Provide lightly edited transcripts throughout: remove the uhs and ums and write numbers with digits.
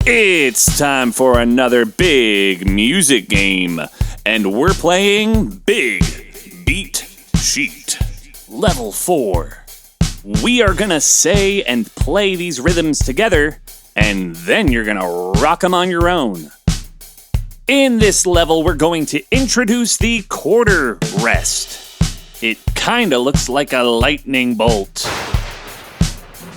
It's time for another big music game, and we're playing Big Beat Sheet. Level 4. We are gonna say and play these rhythms together, and then you're gonna rock them on your own. In this level, we're going to introduce the quarter rest. It kinda looks like a lightning bolt.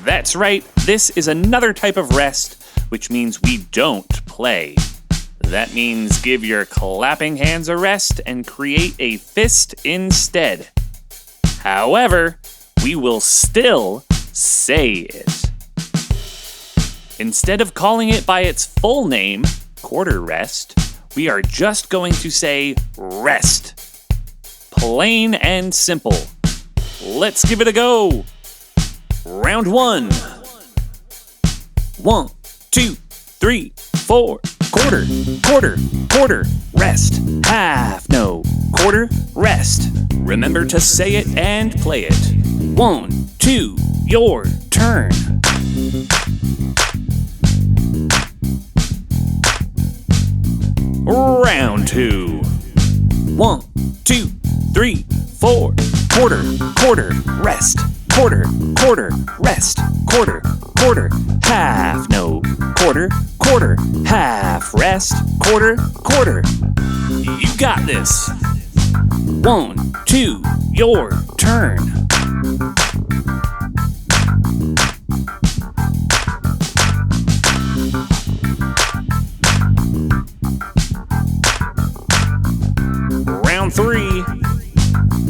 That's right, this is another type of rest, which means we don't play. That means give your clapping hands a rest and create a fist instead. However, we will still say it. Instead of calling it by its full name, quarter rest, we are just going to say rest. Plain and simple. Let's give it a go. Round 1. 1, 2, 3, 4. Quarter, quarter, quarter, rest. Half, no. Quarter, rest. Remember to say it and play it. 1, 2, your turn. Round 2. 1, 2, 3, 4. Quarter, quarter, rest. Quarter, quarter, rest. Quarter, quarter, half, no. Quarter, quarter, half, rest. Quarter, quarter. You got this. 1, 2, your turn. Round 3.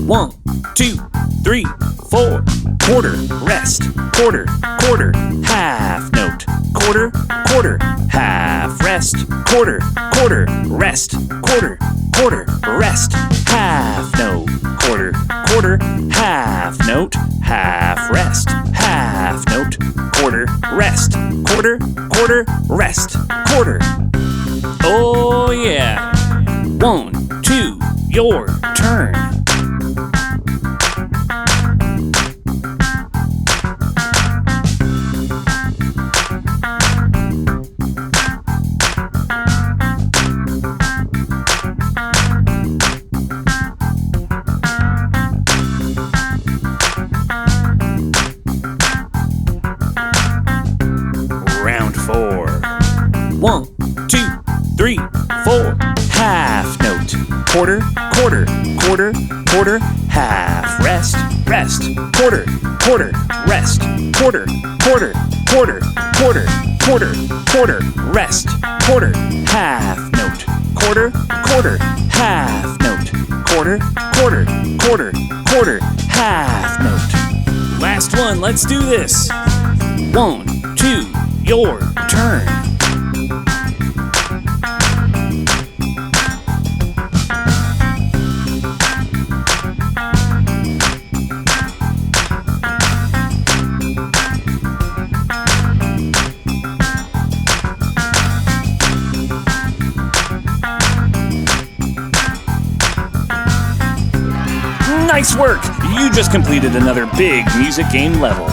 1, 2, 3, 4. Quarter, rest. Quarter, quarter, half note. Quarter, quarter, half, rest. Quarter, quarter, rest. Quarter, quarter, rest. Half note. Quarter, quarter, half note. Half, rest. Half note. Quarter, rest. Quarter, quarter, rest. Quarter. Oh yeah. 1, 2, your turn. Round 4. 1, 2, 3, 4. Half note. Quarter, quarter, quarter, quarter, half, rest, rest. Quarter, quarter, rest. Quarter, quarter, quarter, quarter, quarter, quarter, rest. Quarter, half note. Quarter, quarter, half note. Quarter, quarter, quarter, quarter, half note. Last one, let's do this. 1, 2, your turn. Nice work! You just completed another big music game level.